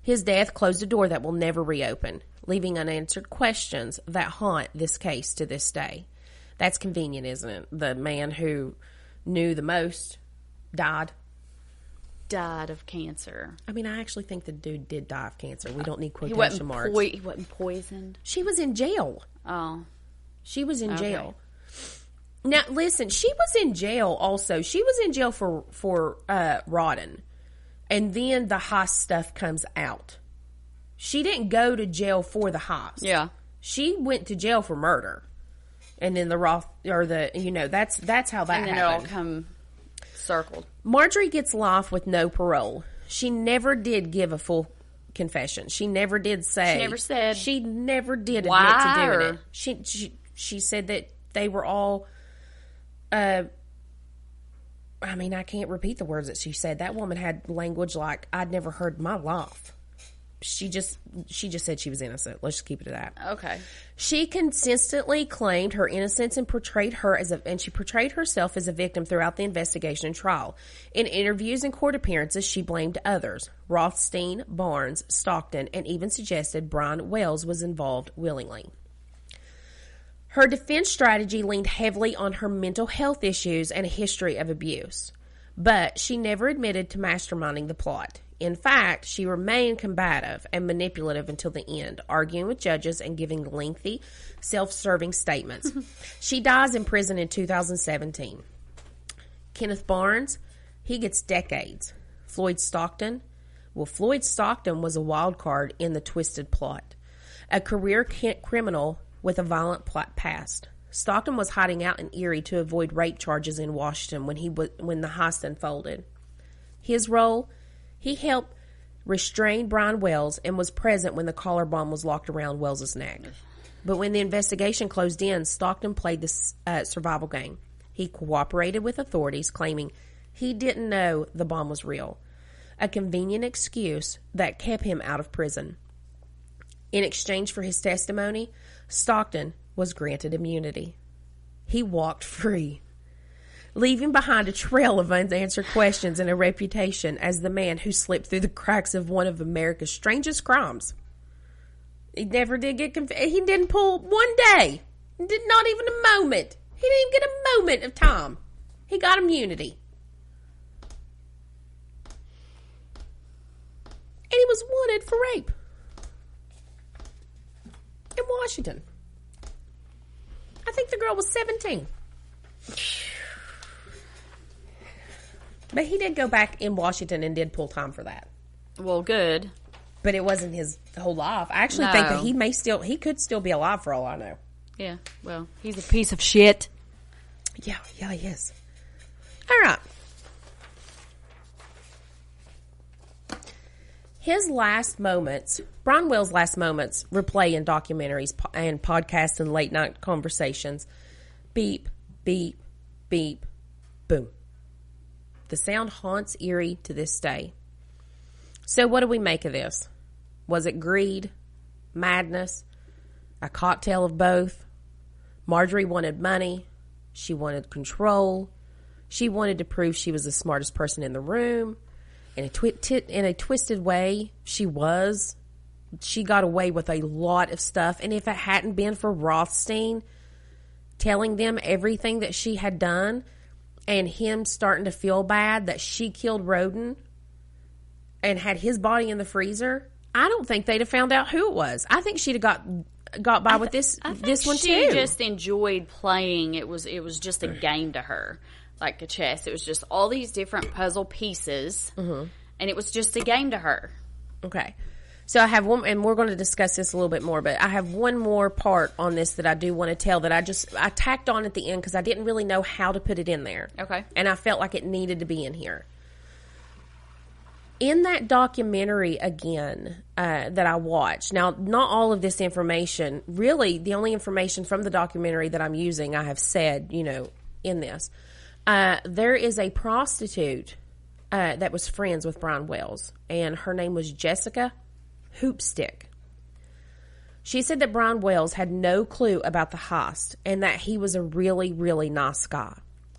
His death closed a door that will never reopen, leaving unanswered questions that haunt this case to this day. That's convenient, isn't it? The man who knew the most died of cancer. I mean, I actually think the dude did die of cancer. We don't need quotation marks. He wasn't poisoned. She was in jail. Oh. She was in jail. Now, listen, she was in jail also. She was in jail for Rodden. And then the heist stuff comes out. She didn't go to jail for the heist. Yeah. She went to jail for murder. And then that's how that happened. And then it all come circled. Marjorie gets life with no parole. She never did give a full confession. She never did say. She never said. She never did admit to doing it. She said that they were all, I mean, I can't repeat the words that she said. That woman had language like I'd never heard in my life. She just said she was innocent. Let's just keep it at that. Okay. She consistently claimed her innocence and portrayed herself as a victim throughout the investigation and trial. In interviews and court appearances, she blamed others: Rothstein, Barnes, Stockton, and even suggested Brian Wells was involved willingly. Her defense strategy leaned heavily on her mental health issues and a history of abuse, but she never admitted to masterminding the plot. In fact, she remained combative and manipulative until the end, arguing with judges and giving lengthy, self-serving statements. She dies in prison in 2017. Kenneth Barnes, he gets decades. Floyd Stockton was a wild card in the twisted plot. A career criminal with a violent past. Stockton was hiding out in Erie to avoid rape charges in Washington when the heist unfolded. His role: he helped restrain Brian Wells and was present when the collar bomb was locked around Wells' neck. But when the investigation closed in, Stockton played the survival game. He cooperated with authorities, claiming he didn't know the bomb was real. A convenient excuse that kept him out of prison. In exchange for his testimony, Stockton was granted immunity. He walked free, leaving behind a trail of unanswered questions and a reputation as the man who slipped through the cracks of one of America's strangest crimes. He never did get he didn't pull one day. Not even a moment. He didn't even get a moment of time. He got immunity. And he was wanted for rape in Washington. I think the girl was 17. But he did go back in Washington and did pull time for that. Well, good. But it wasn't his whole life. I actually think that he could still be alive for all I know. Yeah, well, he's a piece of shit. Yeah, he is. All right. His last moments, Brian Wells' last moments, replay in documentaries and podcasts and late night conversations. Beep, beep, beep, boom. The sound haunts Erie to this day. So what do we make of this? Was it greed? Madness? A cocktail of both? Marjorie wanted money. She wanted control. She wanted to prove she was the smartest person in the room. In a twisted way, she was. She got away with a lot of stuff. And if it hadn't been for Rothstein telling them everything that she had done and him starting to feel bad that she killed Roden and had his body in the freezer, I don't think they'd have found out who it was. I think she'd have got by with this one too. She just enjoyed playing. It was just a game to her, like a chess. It was just all these different puzzle pieces, and it was just a game to her. Okay. So I have one, and we're going to discuss this a little bit more, but I have one more part on this that I do want to tell that I tacked on at the end because I didn't really know how to put it in there. Okay. And I felt like it needed to be in here. In that documentary, again, that I watched, now, not all of this information, really, the only information from the documentary that I'm using, I have said, in this. There is a prostitute that was friends with Brian Wells, and her name was Jessica Hoopstick. She said that Brian Wells had no clue about the heist and that he was a really, really nice guy.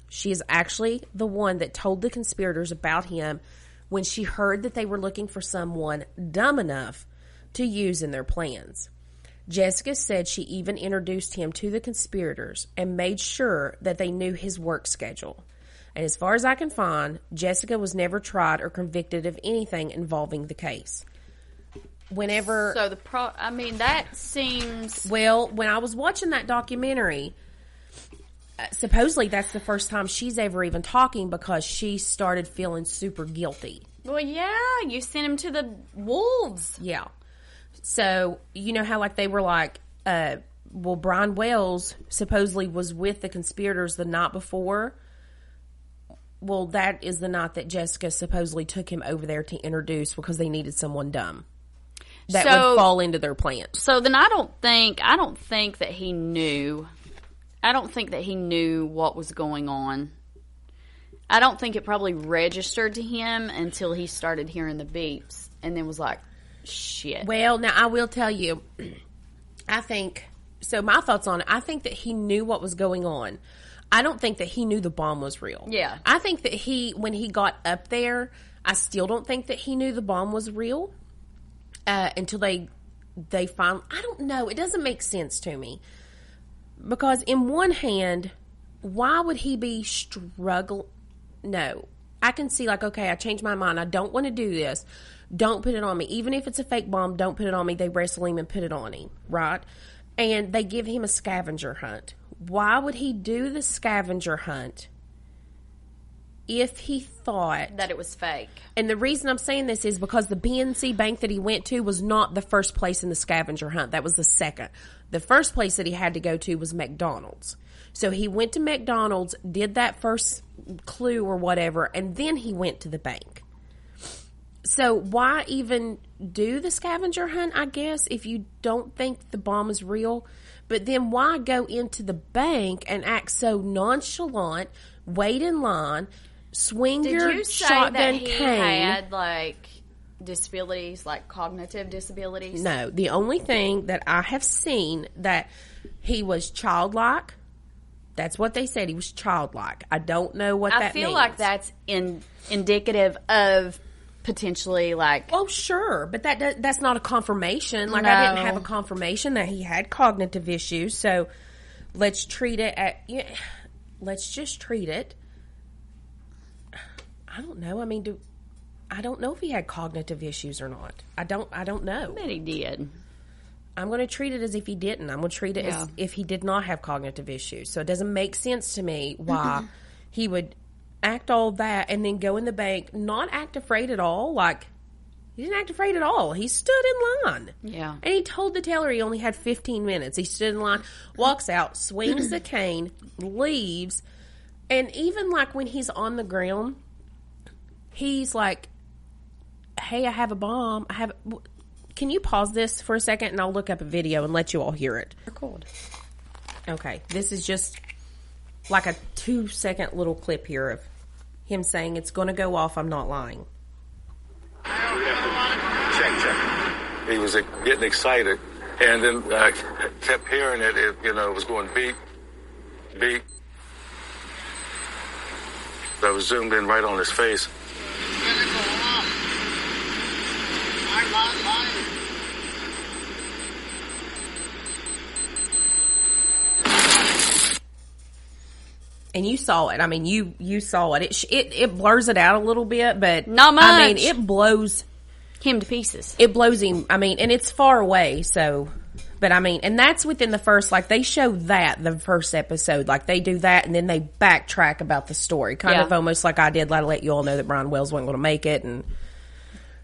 She is actually the one that told the conspirators about him when she heard that they were looking for someone dumb enough to use in their plans. Jessica said she even introduced him to the conspirators and made sure that they knew his work schedule. And as far as I can find, Jessica was never tried or convicted of anything involving the case. So that seems... Well, when I was watching that documentary, supposedly that's the first time she's ever even talking because she started feeling super guilty. Well, yeah, you sent him to the wolves. Yeah. So, you know how like they were like, Brian Wells supposedly was with the conspirators the night before. Well, that is the night that Jessica supposedly took him over there to introduce because they needed someone dumb that would fall into their plans. So then I don't think that he knew. I don't think that he knew what was going on. I don't think it probably registered to him until he started hearing the beeps and then was like, shit. Well, now I will tell you, I think, so my thoughts on it, I think that he knew what was going on. I don't think that he knew the bomb was real. Yeah. I think that when he got up there, I still don't think that he knew the bomb was real until they finally, I don't know, it doesn't make sense to me. Because in one hand, why would he be struggling? No. I can see like, okay, I changed my mind. I don't want to do this. Don't put it on me. Even if it's a fake bomb, don't put it on me. They wrestle him and put it on him, right? And they give him a scavenger hunt. Why would he do the scavenger hunt if he thought that it was fake? And the reason I'm saying this is because the BNC bank that he went to was not the first place in the scavenger hunt. That was the second. The first place that he had to go to was McDonald's. So he went to McDonald's, did that first clue or whatever, and then he went to the bank. So why even do the scavenger hunt, I guess, if you don't think the bomb is real? But then why go into the bank and act so nonchalant, wait in line, swing your shotgun cane? Did you say that he had, like, disabilities, like cognitive disabilities? No. The only thing that I have seen that he was childlike, that's what they said. He was childlike. I don't know what that means. I feel like that's indicative of potentially like... Oh, sure. But that's not a confirmation. Like, No. I didn't have a confirmation that he had cognitive issues. So let's treat it let's just treat it. I don't know. I mean, I don't know if he had cognitive issues or not. I don't know. I bet he did. I'm going to treat it as if he didn't. I'm going to treat it as if he did not have cognitive issues. So it doesn't make sense to me why he would act all that and then go in the bank, not act afraid at all. Like, he didn't act afraid at all. He stood in line. Yeah. And he told the teller he only had 15 minutes. He stood in line, walks out, swings the cane, leaves. And even like when he's on the ground, he's like, hey, I have a bomb. Can you pause this for a second and I'll look up a video and let you all hear it? Record. Okay. This is just like a 2-second little clip here of him saying it's going to go off. I'm not lying. Check. He was getting excited, and then I kept hearing it. It was going beep, beep. I was zoomed in right on his face. And you saw it. I mean, you saw it. It blurs it out a little bit, but not much. I mean, it blows him to pieces. It blows him. I mean, and it's far away. So, but I mean, and that's within the first. Like they show that the first episode, like they do that, and then they backtrack about the story, kind of almost like I did. Let you all know that Brian Wells wasn't going to make it, and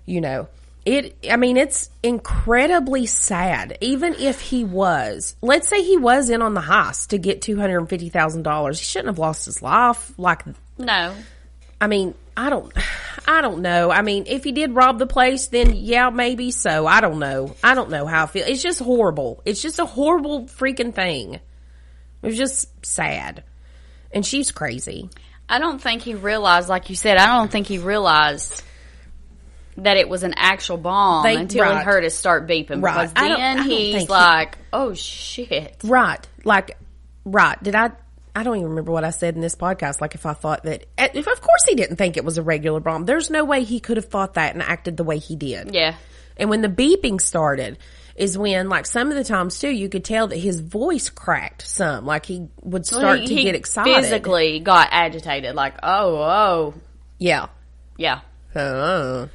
it. I mean, it's incredibly sad. Even if he was, let's say he was in on the heist to get $250,000, he shouldn't have lost his life. Like, no. I mean, I don't know. I mean, if he did rob the place, then yeah, maybe so. I don't know. I don't know how I feel. It's just horrible. It's just a horrible freaking thing. It was just sad. And she's crazy. I don't think he realized, like you said, I don't think he realized that it was an actual bomb until he heard it start beeping. Because then he's like, oh, shit. Right. Like, I don't even remember what I said in this podcast. Like, if I thought that, of course he didn't think it was a regular bomb. There's no way he could have thought that and acted the way he did. Yeah. And when the beeping started is when, like, some of the times, too, you could tell that his voice cracked some. Like, he would start to get excited. Physically got agitated. Like, oh. Yeah. Yeah. I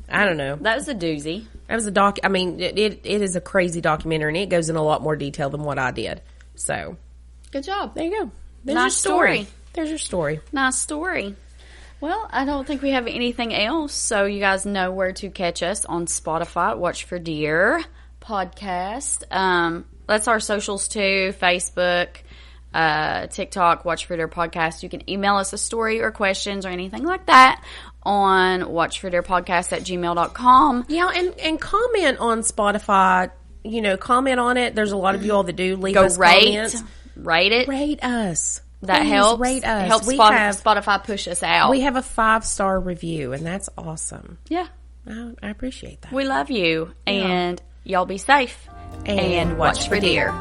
don't know. That was a doozy. That was a I mean, it is a crazy documentary, and it goes in a lot more detail than what I did. So, good job. There you go. There's nice your story. story. There's your story. Nice story. Well, I don't think we have anything else, so you guys know where to catch us on Spotify, Watch for Deer podcast. That's our socials too, Facebook, TikTok, Watch for Deer podcast. You can email us a story or questions or anything like that on watchfordeerpodcast@gmail.com. Yeah, and comment on Spotify. You know, comment on it. There's a lot of you all that do leave us comments. Rate it. Rate us. That Please helps. Rate us. Helps Spotify push us out. We have a 5-star review, and that's awesome. Yeah. I appreciate that. We love you, and y'all be safe. And watch for deer.